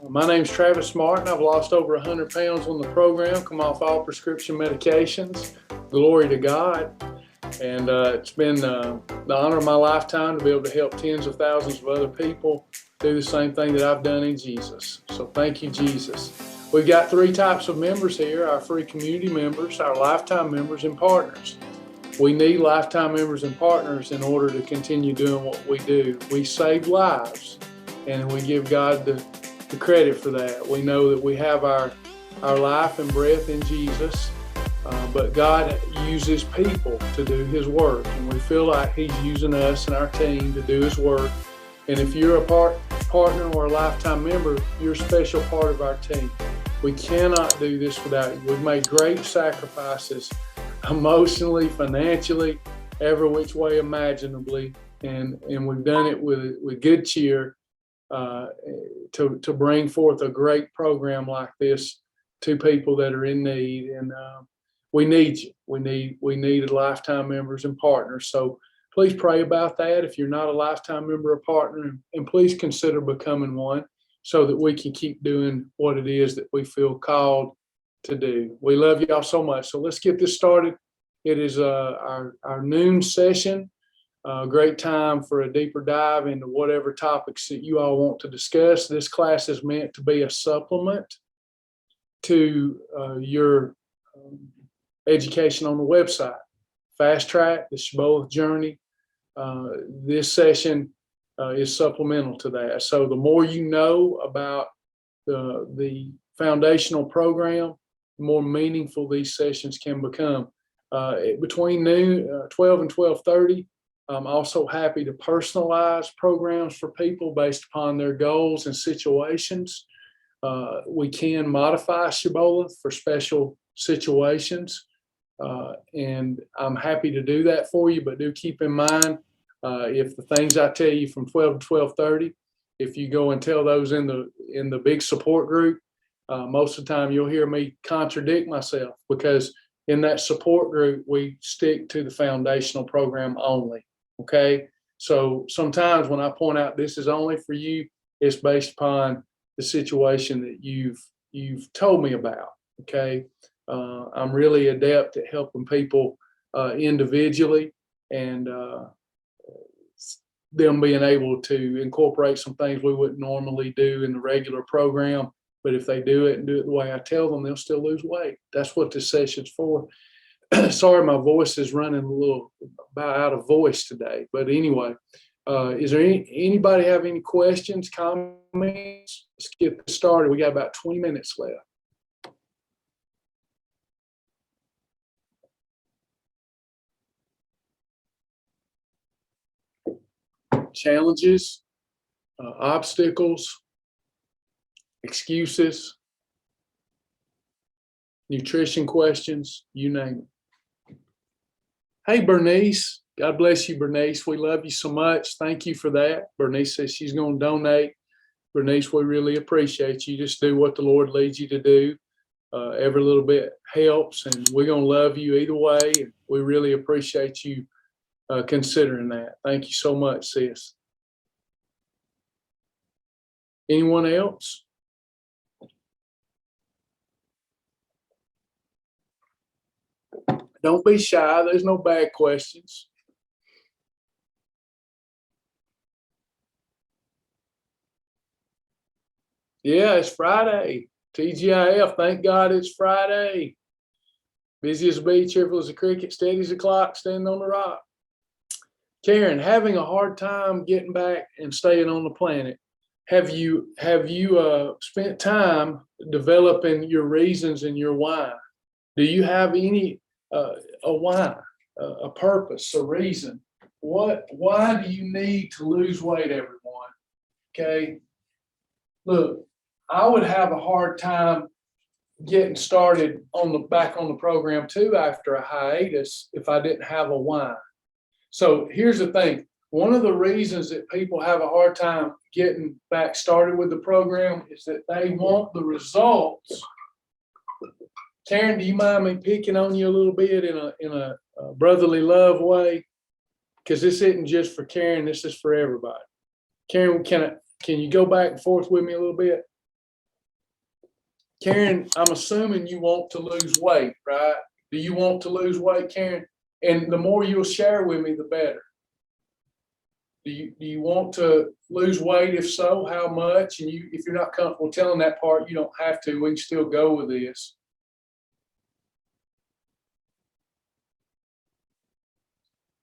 My name's Travis Martin. I've lost over 100 pounds on the program, come off all prescription medications. Glory to God. And it's been the honor of my lifetime to be able to help tens of thousands of other people do the same thing that I've done in Jesus. So thank you, Jesus. We've got three types of members here: our free community members, our lifetime members, and partners. We need lifetime members and partners in order to continue doing what we do. We save lives, and we give God the credit for that. We know that we have our life and breath in Jesus, but God uses people to do His work, and we feel like He's using us and our team to do His work. And if you're a partner or a lifetime member, you're a special part of our team. We cannot do this without you. We've made great sacrifices, emotionally, financially, every which way imaginably, and we've done it with good cheer to bring forth a great program like this to people that are in need. And we need you. We need lifetime members and partners. So please pray about that if you're not a lifetime member or partner, and please consider becoming one so that we can keep doing what it is that we feel called to do. We love y'all so much. So let's get this started. It is our noon session. Great time for a deeper dive into whatever topics that you all want to discuss. This class is meant to be a supplement to your education on the website. Fast Track, the Shibboleth Journey. This session is supplemental to that. So the more you know about the foundational program, the more meaningful these sessions can become. Between noon, 12 and 12:30, I'm also happy to personalize programs for people based upon their goals and situations. We can modify Shibboleth for special situations, and I'm happy to do that for you, but do keep in mind, if the things I tell you from 12 to 12:30, if you go and tell those in the big support group, most of the time you'll hear me contradict myself, because in that support group, we stick to the foundational program only. Okay. So sometimes when I point out this is only for you, it's based upon the situation that you've told me about. Okay. I'm really adept at helping people individually, and them being able to incorporate some things we wouldn't normally do in the regular program. But if they do it and do it the way I tell them, they'll still lose weight. That's what this session's for. Sorry, my voice is running a little out of voice today. But anyway, is there anybody have any questions, comments? Let's get this started. We got about 20 minutes left. Challenges, obstacles, excuses, nutrition questions, you name it. Hey, Bernice. God bless you, Bernice. We love you so much. Thank you for that. Bernice says she's going to donate. Bernice, we really appreciate you. Just do what the Lord leads you to do. Every little bit helps, and we're going to love you either way. And we really appreciate you considering that. Thank you so much, sis. Anyone else? Don't be shy. There's no bad questions. Yeah, it's Friday. TGIF, thank God it's Friday. Busy as a bee, cheerful as a cricket, steady as a clock, standing on the rock. Karen, having a hard time getting back and staying on the planet. Have you spent time developing your reasons and your why? Do you have any a why, a purpose, a reason? Why do you need to lose weight, everyone? Okay. Look, I would have a hard time getting started back on the program too after a hiatus if I didn't have a why. So here's the thing. One of the reasons that people have a hard time getting back started with the program is that they want the results. Karen, do you mind me picking on you a little bit in a brotherly love way? Because this isn't just for Karen, this is for everybody. Karen, can you go back and forth with me a little bit? Karen, I'm assuming you want to lose weight, right? Do you want to lose weight, Karen? And the more you'll share with me, the better. Do you want to lose weight? If so, how much? And if you're not comfortable telling that part, you don't have to. We can still go with this.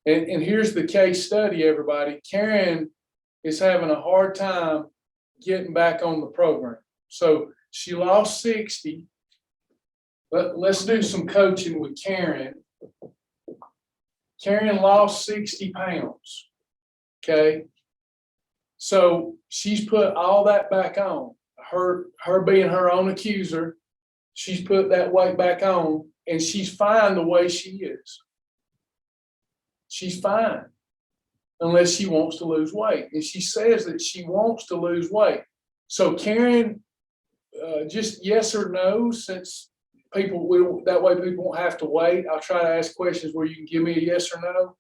And here's the case study, everybody. Karen is having a hard time getting back on the program. So she lost 60. Let's do some coaching with Karen. Karen lost 60 pounds. Okay. So she's put all that back on. Her being her own accuser, she's put that weight back on, and she's fine the way she is. She's fine unless she wants to lose weight. And she says that she wants to lose weight. So Karen, just yes or no, since that way people won't have to wait. I'll try to ask questions where you can give me a yes or no.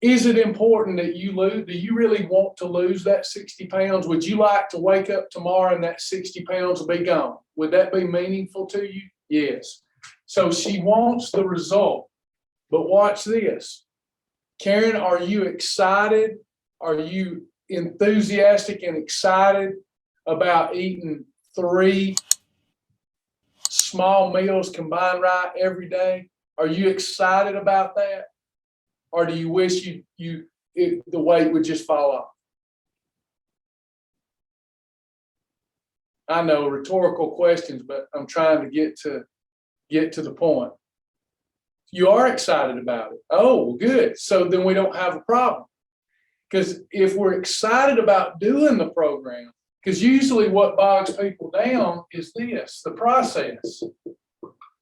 Is it important that you lose? Do you really want to lose that 60 pounds? Would you like to wake up tomorrow and that 60 pounds will be gone? Would that be meaningful to you? Yes. So she wants the result. But watch this. Karen, are you excited? Are you enthusiastic and excited about eating 3 small meals combined right every day? Are you excited about that? Or do you wish the weight would just fall off? I know, rhetorical questions, but I'm trying to get to the point. You are excited about it. Oh, good. So then we don't have a problem. Because if we're excited about doing the program, because usually what bogs people down is this, the process.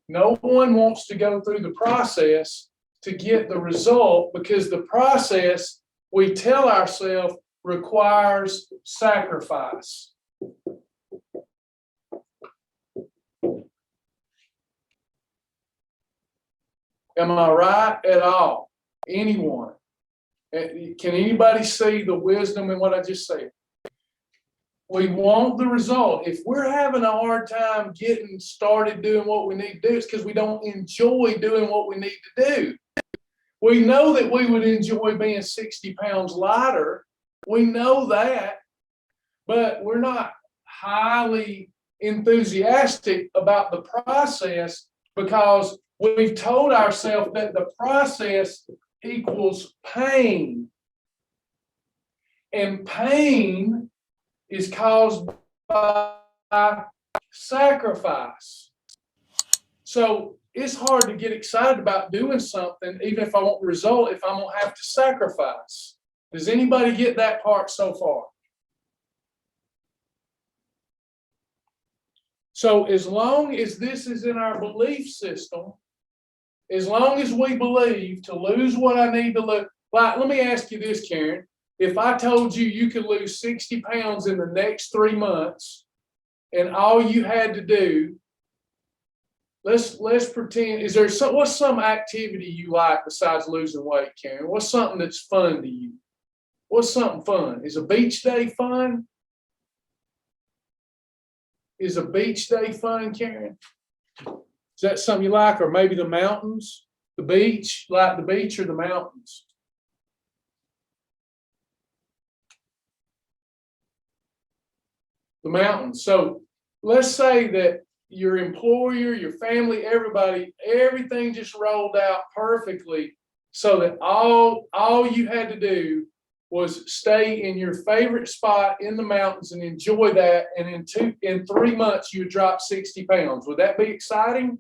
No one wants to go through the process to get the result, because the process, we tell ourselves, requires sacrifice. Am I right at all? Anyone? Can anybody see the wisdom in what I just said? We want the result. If we're having a hard time getting started doing what we need to do, it's because we don't enjoy doing what we need to do. We know that we would enjoy being 60 pounds lighter. We know that, but we're not highly enthusiastic about the process because we've told ourselves that the process equals pain. And pain is caused by sacrifice. So it's hard to get excited about doing something, even if I want the result, if I'm going to have to sacrifice. Does anybody get that part so far? So as long as this is in our belief system, as long as we believe to lose what I need to lose, like, let me ask you this, Karen. If I told you you could lose 60 pounds in the next 3 months, and all you had to do, let's pretend, what's some activity you like besides losing weight, Karen? What's something that's fun to you? What's something fun? Is a beach day fun? Is a beach day fun, Karen? Is that something you like? Or maybe the mountains, the beach, like the beach or the mountains? The mountains. So let's say that your employer, your family, everybody, everything just rolled out perfectly so that all you had to do was stay in your favorite spot in the mountains and enjoy that. And in 3 months, you would drop 60 pounds. Would that be exciting?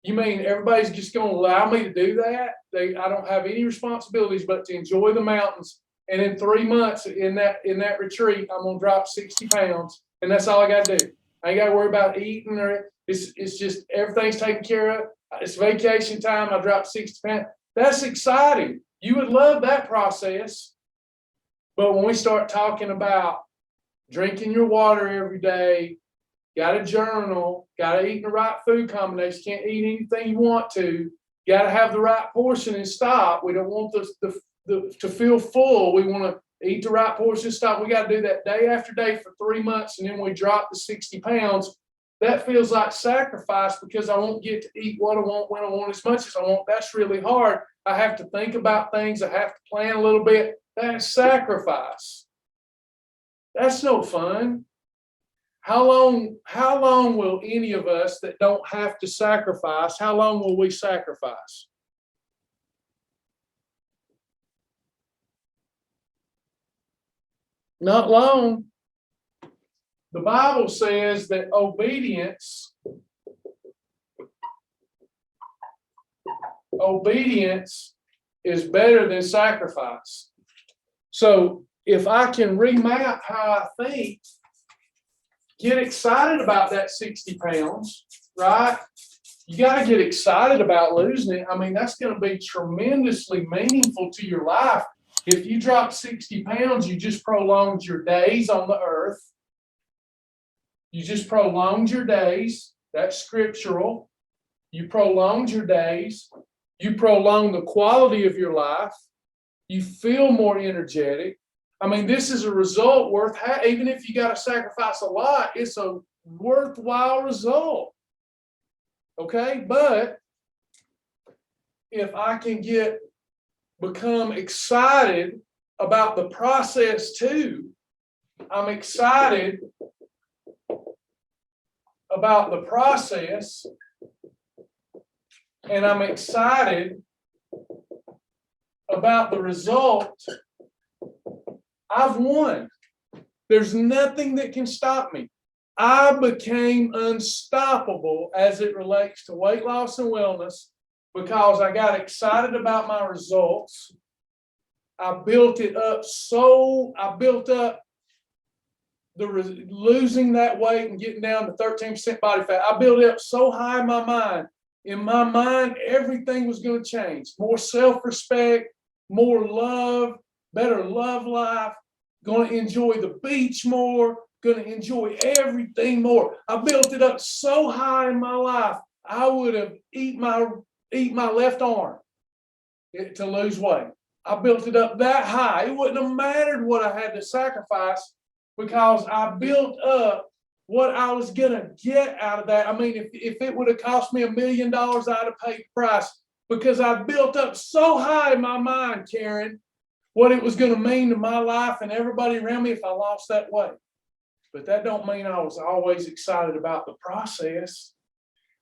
You mean everybody's just going to allow me to do that? I don't have any responsibilities but to enjoy the mountains. And in 3 months in that retreat, I'm going to drop 60 pounds. And that's all I got to do. I ain't got to worry about eating, or it's just everything's taken care of. It's vacation time. I dropped 60 pounds. That's exciting. You would love that process. But when we start talking about drinking your water every day, got to journal, got to eat the right food combination, can't eat anything you want to, got to have the right portion and stop. We don't want to feel full. We want to eat the right portion and stop. We got to do that day after day for 3 months, and then we drop the 60 pounds. that feels like sacrifice because I won't get to eat what I want when I want as much as I want. That's really hard. I have to think about things. I have to plan a little bit. That's sacrifice. That's no fun. How long will any of us that don't have to sacrifice, how long will we sacrifice? Not long. The Bible says that obedience is better than sacrifice. So if I can remap how I think, get excited about that 60 pounds, right? You got to get excited about losing it. I mean, that's going to be tremendously meaningful to your life. If you drop 60 pounds, you just prolonged your days on the earth. You just prolonged your days. That's scriptural. You prolonged your days. You prolong the quality of your life. You feel more energetic. I mean, this is a result worth even if you got to sacrifice a lot, it's a worthwhile result. Okay, but if I can become excited about the process too, I'm excited about the process, and I'm excited about the result, I've won. There's nothing that can stop me. I became unstoppable as it relates to weight loss and wellness because I got excited about my results. I built up losing that weight and getting down to 13% body fat. I built it up so high in my mind. In my mind, everything was going to change. More self-respect, more love, better love life, going to enjoy the beach more, going to enjoy everything more. I built it up so high in my life, I would have eat my left arm to lose weight. I built it up that high. It wouldn't have mattered what I had to sacrifice because I built up what I was going to get out of that. I mean, if it would have cost me $1 million, I'd have paid the price because I built up so high in my mind, Karen, what it was going to mean to my life and everybody around me if I lost that weight. But that don't mean I was always excited about the process.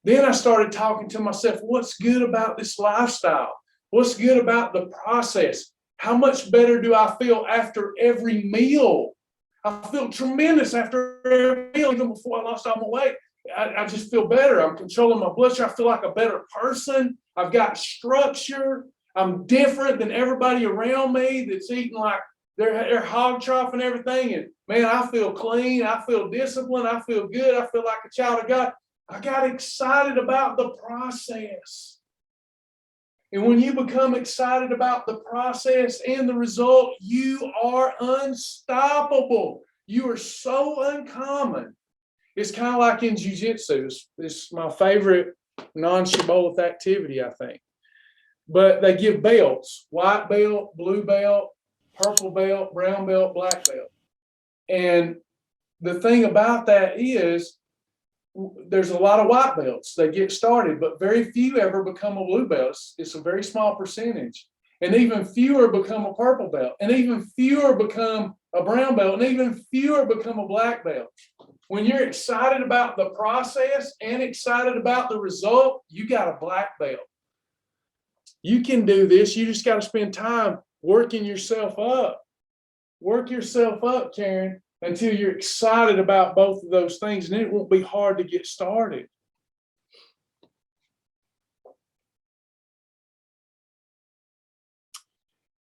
Then I started talking to myself, what's good about this lifestyle? What's good about the process? How much better do I feel after every meal? I feel tremendous after every meal, even before I lost all my weight. I just feel better. I'm controlling my blood sugar. I feel like a better person. I've got structure. I'm different than everybody around me that's eating like they're hog trough and everything. And man, I feel clean. I feel disciplined. I feel good. I feel like a child of God. I got excited about the process. And when you become excited about the process and the result, you are unstoppable. You are so uncommon. It's kind of like in jiu-jitsu. It's my favorite non-Shibboleth activity, I think. But they give belts: white belt, blue belt, purple belt, brown belt, black belt. And the thing about that is there's a lot of white belts that get started, but very few ever become a blue belt. It's a very small percentage. And even fewer become a purple belt. And even fewer become a brown belt. And even fewer become a black belt. When you're excited about the process and excited about the result, you got a black belt. You can do this. You just got to spend time working yourself up. Work yourself up, Karen, until you're excited about both of those things, and it won't be hard to get started.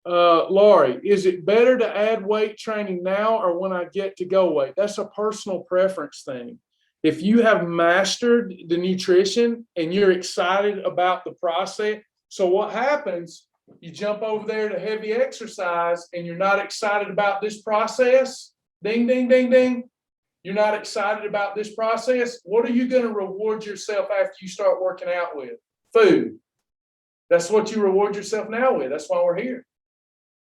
Laurie, is it better to add weight training now or when I get to go weight? That's a personal preference thing. If you have mastered the nutrition and you're excited about the process, so what happens, you jump over there to heavy exercise and you're not excited about this process, ding, ding, ding, ding. You're not excited about this process. What are you going to reward yourself after you start working out with? Food. That's what you reward yourself now with. That's why we're here.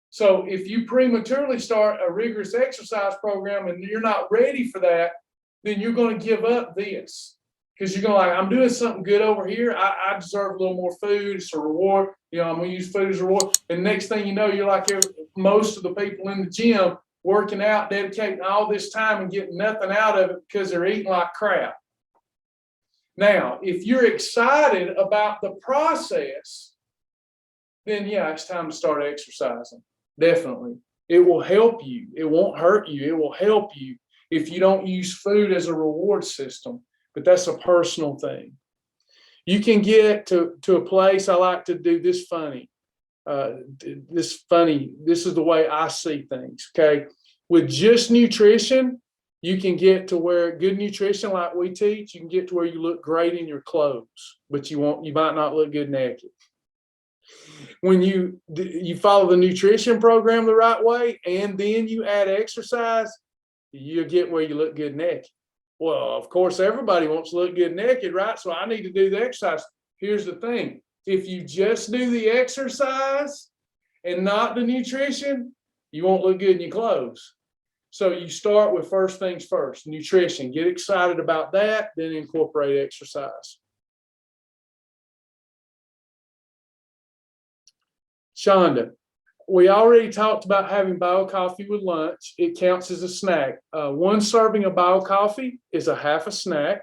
So if you prematurely start a rigorous exercise program and you're not ready for that, then you're going to give up this. Because you're going to I'm doing something good over here. I deserve a little more food. It's a reward. I'm going to use food as a reward. And next thing you know, you're like most of the people in the gym working out, dedicating all this time and getting nothing out of it because they're eating like crap. Now, if you're excited about the process, then yeah, it's time to start exercising. Definitely. It will help you. It won't hurt you. It will help you if you don't use food as a reward system. But that's a personal thing. You can get to a place. I like to do this funny. This is the way I see things. Okay. With just nutrition, you can get to where good nutrition, like we teach, you can get to where you look great in your clothes, but you might not look good naked. When you follow the nutrition program the right way, and then you add exercise, you'll get where you look good naked. Well, of course, everybody wants to look good naked, right? So I need to do the exercise. Here's the thing. If you just do the exercise and not the nutrition, you won't look good in your clothes. So you start with first things first, nutrition. Get excited about that, then incorporate exercise. Shonda, we already talked about having bio coffee with lunch. It counts as a snack. One serving of bio coffee is a half a snack.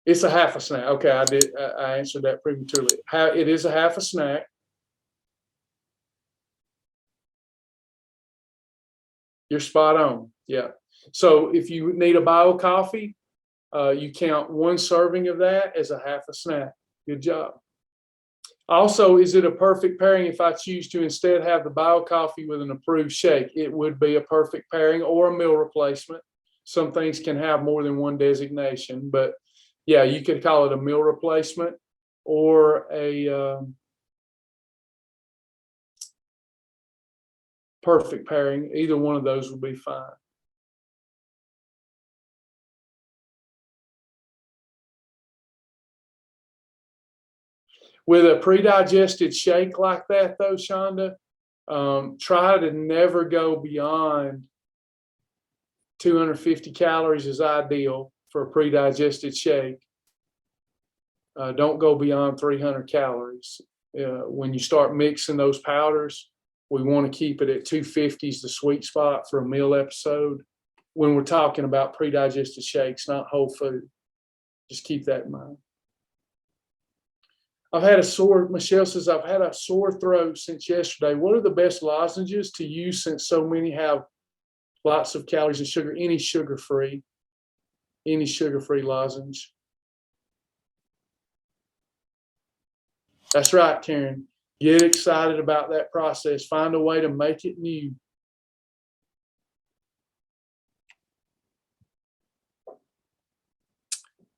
It's a half a snack. Okay, I answered that prematurely. It is a half a snack. You're spot on. Yeah. So if you need a bio coffee, you count one serving of that as a half a snack. Good job. Also, is it a perfect pairing if I choose to instead have the bio coffee with an approved shake? It would be a perfect pairing or a meal replacement. Some things can have more than one designation, but yeah, you could call it a meal replacement or a perfect pairing. Either one of those would be fine. With a pre-digested shake like that, though, Shonda, try to never go beyond 250 calories is ideal for a pre-digested shake. Don't go beyond 300 calories. When you start mixing those powders, we want to keep it at 250 is the sweet spot for a meal episode when we're talking about pre-digested shakes, not whole food. Just keep that in mind. Michelle says, I've had a sore throat since yesterday. What are the best lozenges to use since so many have lots of calories and sugar? Any sugar-free lozenge. That's right, Karen. Get excited about that process. Find a way to make it new.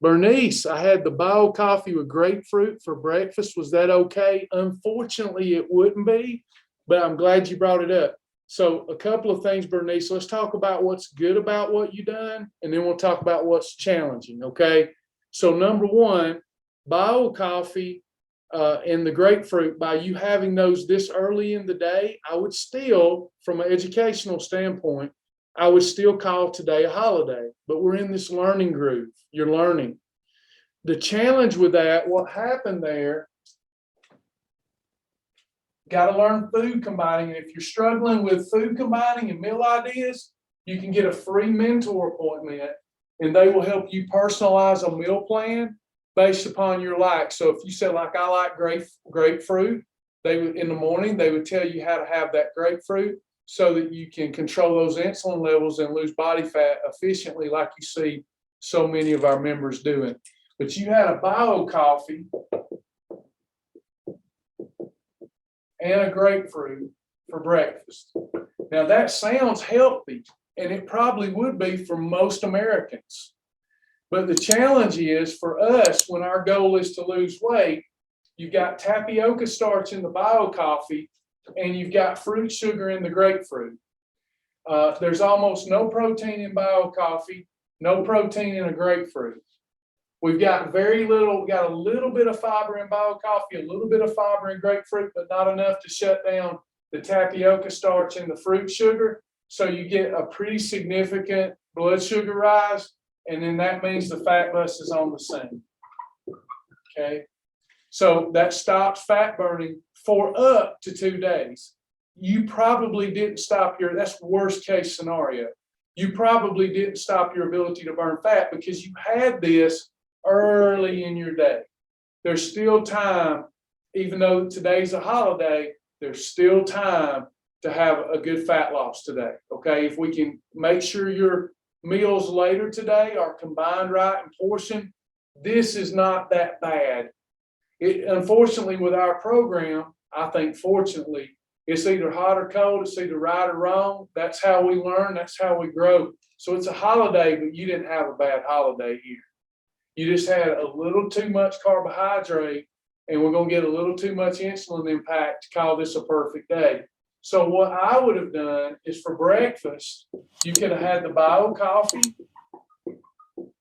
Bernice, I had the bio coffee with grapefruit for breakfast. Was that okay? Unfortunately, it wouldn't be, but I'm glad you brought it up. So a couple of things, Bernice. Let's talk about what's good about what you've done, and then we'll talk about what's challenging, okay? So number one, bio coffee and the grapefruit, by you having those this early in the day, I would still, from an educational standpoint, I would still call today a holiday, but we're in this learning groove. You're learning. The challenge with that, what happened there, got to learn food combining. And if you're struggling with food combining and meal ideas, you can get a free mentor appointment, and they will help you personalize a meal plan based upon your likes. So if you said, like, I like grapefruit, in the morning, they would tell you how to have that grapefruit so that you can control those insulin levels and lose body fat efficiently, like you see so many of our members doing. But you had a bio coffee and a grapefruit for breakfast. Now that sounds healthy, and it probably would be for most Americans. But the challenge is for us, when our goal is to lose weight, you've got tapioca starch in the bio coffee, and you've got fruit sugar in the grapefruit. There's almost no protein in bio coffee, no protein in a grapefruit. We've got a little bit of fiber in bio coffee, a little bit of fiber in grapefruit, but not enough to shut down the tapioca starch and the fruit sugar. So you get a pretty significant blood sugar rise, and then that means the fat bus is on the scene. Okay. So that stops fat burning for up to 2 days. You probably didn't stop that's worst case scenario. You probably didn't stop your ability to burn fat because you had this early in your day. There's still time, even though today's a holiday, there's still time to have a good fat loss today. Okay, if we can make sure your meals later today are combined right and portioned, this is not that bad. Unfortunately, with our program, I think fortunately, it's either hot or cold, it's either right or wrong. That's how we learn, that's how we grow. So it's a holiday, but you didn't have a bad holiday here. You just had a little too much carbohydrate, and we're going to get a little too much insulin impact to call this a perfect day. So what I would have done is for breakfast, you could have had the bio coffee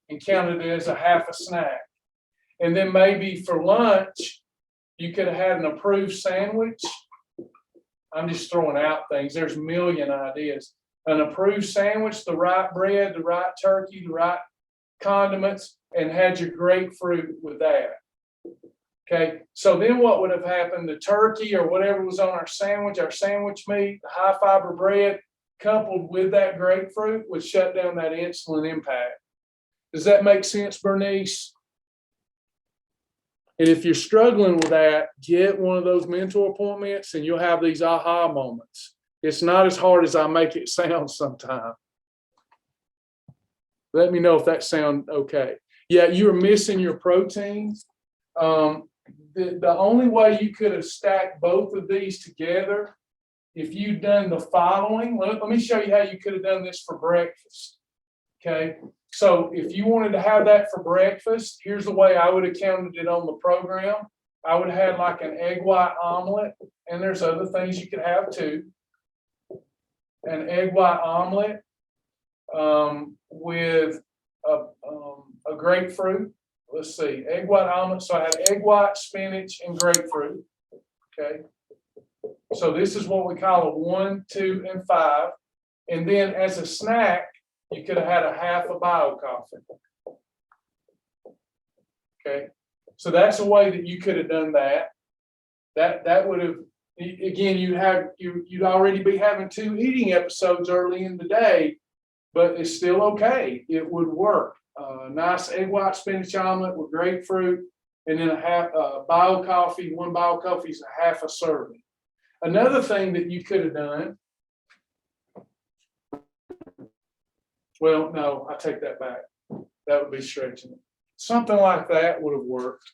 and counted it as a half a snack. And then maybe for lunch, you could have had an approved sandwich. I'm just throwing out things. There's a million ideas. An approved sandwich, the right bread, the right turkey, the right condiments, and had your grapefruit with that. Okay, so then what would have happened? The turkey or whatever was on our sandwich meat, the high fiber bread, coupled with that grapefruit would shut down that insulin impact. Does that make sense, Bernice? And if you're struggling with that, get one of those mentor appointments and you'll have these aha moments. It's not as hard as I make it sound sometimes. Let me know if that sounds okay. Yeah, you're missing your proteins. The only way you could have stacked both of these together, if you'd done the following, let me show you how you could have done this for breakfast. Okay, so if you wanted to have that for breakfast, here's the way I would have counted it on the program. I would have had like an egg white omelet, and there's other things you could have too. An egg white omelet with a grapefruit. Let's see, egg white omelet. So I had egg white, spinach, and grapefruit. Okay. So this is what we call a 1, 2, and 5. And then as a snack, you could have had a half a bio coffee. Okay. So that's a way that you could have done that. That would have, again, you'd already be having 2 eating episodes early in the day, but it's still okay. It would work. Nice egg white spinach omelet with grapefruit, and then a half bio coffee. 1 bio coffee is a half a serving. Another thing that you could have done, well, no, I take that back. That would be stretching it. Something like that would have worked.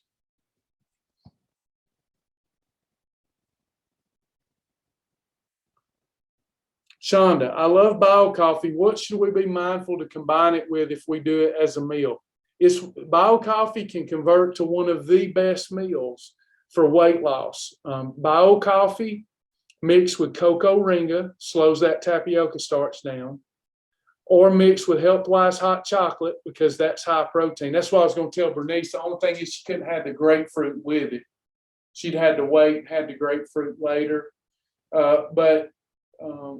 Shonda, I love bio coffee. What should we be mindful to combine it with if we do it as a meal? Bio coffee can convert to one of the best meals for weight loss. Bio coffee mixed with cocoa ringa slows that tapioca starch down, or mixed with Healthwise hot chocolate because that's high protein. That's what I was going to tell Bernice. The only thing is she couldn't have the grapefruit with it. She'd had to wait and had the grapefruit later.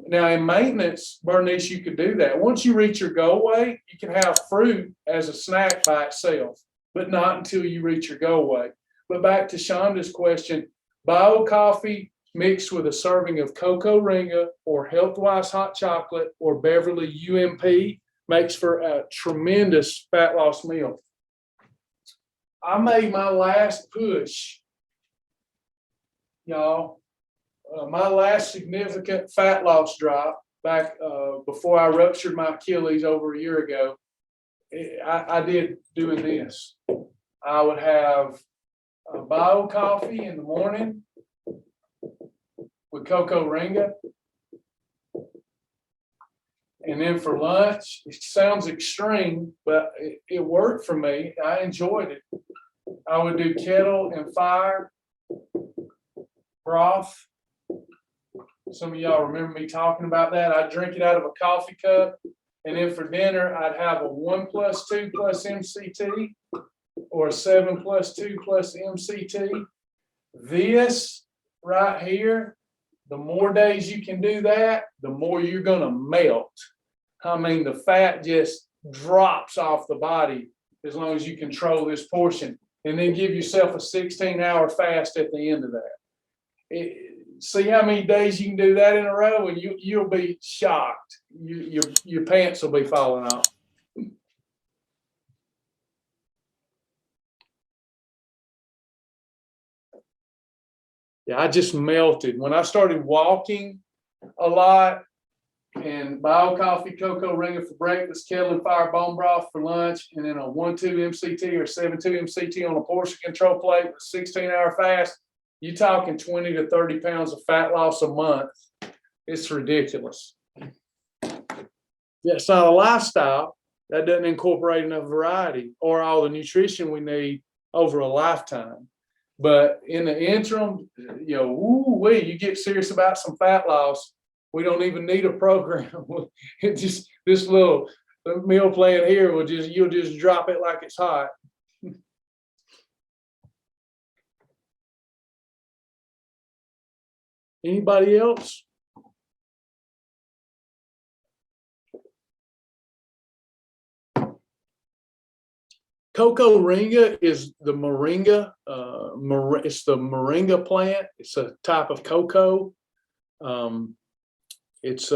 Now in maintenance, Bernice, you could do that. Once you reach your goal weight, you can have fruit as a snack by itself, but not until you reach your goal weight. But back to Shonda's question, bio coffee mixed with a serving of cocoa ringa or Healthwise hot chocolate or Beverly UMP makes for a tremendous fat loss meal. I made my last push, y'all. My last significant fat loss drop back before I ruptured my Achilles over a year ago, I did doing this. I would have a bio coffee in the morning with cocoa ringa. And then for lunch, it sounds extreme, but it worked for me. I enjoyed it. I would do kettle and fire broth. Some of y'all remember me talking about that. I'd drink it out of a coffee cup. And then for dinner, I'd have a 1 + 2 + MCT or a 7 + 2 + MCT. This right here, The more days you can do that, the more you're going to melt. I mean, the fat just drops off the body as long as you control this portion. And then give yourself a 16-hour fast at the end of that. See how many days you can do that in a row, and you'll be shocked. Your pants will be falling off. Yeah, I just melted. When I started walking a lot, and bio coffee, cocoa ringer for breakfast, kettle and fire bone broth for lunch, and then a 1-2 MCT or 7-2 MCT on a portion control plate with 16-hour fast, you're talking 20 to 30 pounds of fat loss a month. It's ridiculous. Yeah, it's not a lifestyle. That doesn't incorporate enough variety or all the nutrition we need over a lifetime. But in the interim, you get serious about some fat loss. We don't even need a program. It just, this little meal plan here you'll just drop it like it's hot. Anybody else? Cocoa ringa is the moringa. It's the moringa plant. It's a type of cocoa. It's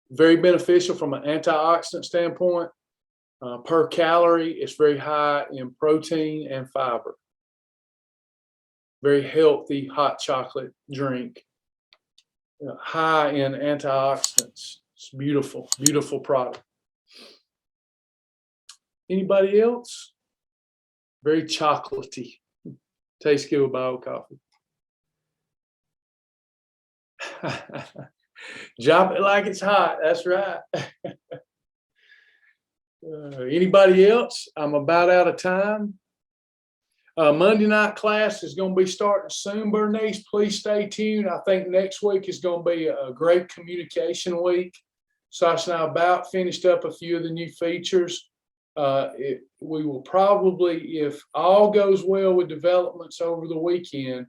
very beneficial from an antioxidant standpoint. Per calorie, it's very high in protein and fiber. Very healthy hot chocolate drink. High in antioxidants. It's beautiful, beautiful product. Anybody else? Very chocolatey. Tastes good with bio coffee. Drop it like it's hot. That's right. Anybody else? I'm about out of time. Monday night class is going to be starting soon, Bernice. Please stay tuned. I think next week is going to be a great communication week. Sasha and I about finished up a few of the new features. We will probably, if all goes well with developments over the weekend,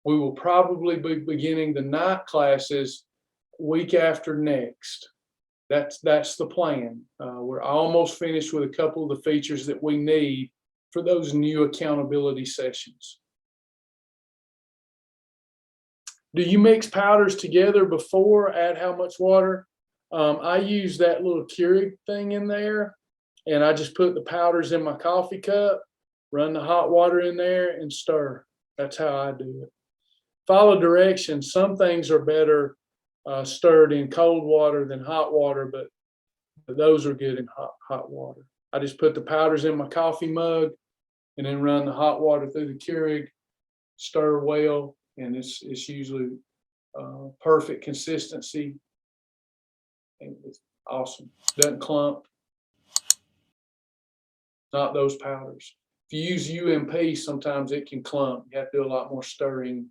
we will probably be beginning the night classes week after next. That's the plan. We're almost finished with a couple of the features that we need for those new accountability sessions. Do you mix powders together before? Add how much water? I use that little Keurig thing in there, and I just put the powders in my coffee cup, run the hot water in there, and stir. That's how I do it. Follow directions. Some things are better stirred in cold water than hot water, but those are good in hot water. I just put the powders in my coffee mug and then run the hot water through the Keurig, stir well, and it's usually perfect consistency. And it's awesome. Doesn't clump. Not those powders. If you use UMP, sometimes it can clump. You have to do a lot more stirring.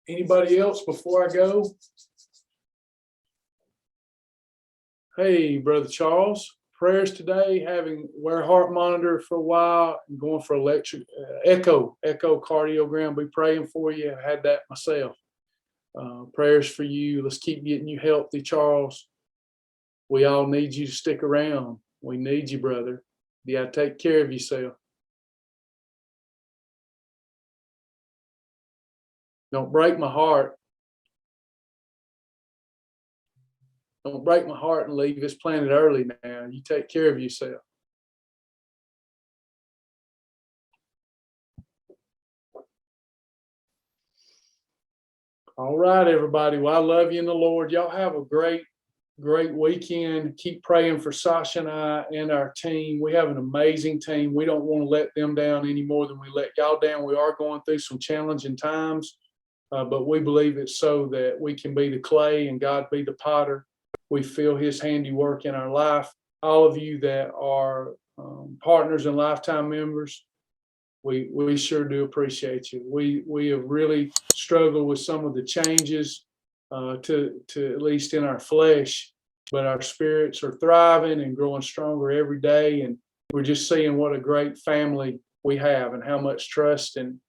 Anybody else before I go? Hey, Brother Charles. Prayers today, wear a heart monitor for a while and going for echocardiogram. Be praying for you. I had that myself. Prayers for you. Let's keep getting you healthy, Charles. We all need you to stick around. We need you, brother. You got to take care of yourself. Don't break my heart. Don't break my heart and leave this planet early now. You take care of yourself. All right, everybody. Well, I love you in the Lord. Y'all have a great weekend. Keep praying for Sasha and I and our team. We have an amazing team. We don't want to let them down any more than we let y'all down. We are going through some challenging times, but we believe it's so that we can be the clay and God be the potter. We feel his handiwork in our life. All of you that are partners and lifetime members, we sure do appreciate you. We have really struggled with some of the changes to at least in our flesh, but our spirits are thriving and growing stronger every day. And we're just seeing what a great family we have and how much trust and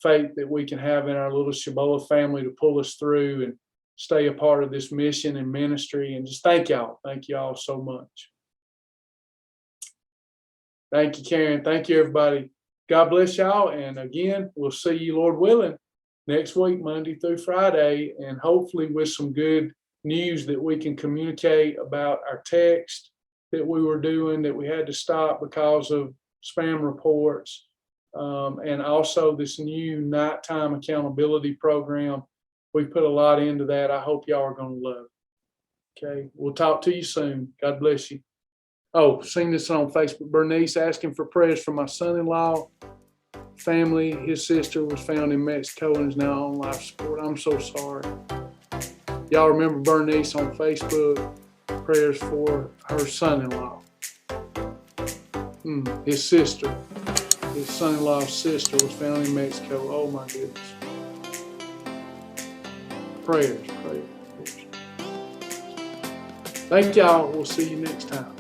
faith that we can have in our little Shibboleth family to pull us through and stay a part of this mission and ministry. And just thank y'all. Thank y'all so much. Thank you, Karen. Thank you, everybody. God bless y'all. And again, we'll see you, Lord willing, next week, Monday through Friday, and hopefully with some good news that we can communicate about our text that we were doing that we had to stop because of spam reports, and also this new nighttime accountability program. We put a lot into that. I hope y'all are going to love it. Okay, we'll talk to you soon. God bless you. Oh, seen this on Facebook. Bernice asking for prayers for my son-in-law family. His sister was found in Mexico and is now on life support. I'm so sorry. Y'all remember Bernice on Facebook? Prayers for her son-in-law. His sister, his son-in-law's sister was found in Mexico. Oh my goodness. Prayers. Thank y'all. We'll see you next time.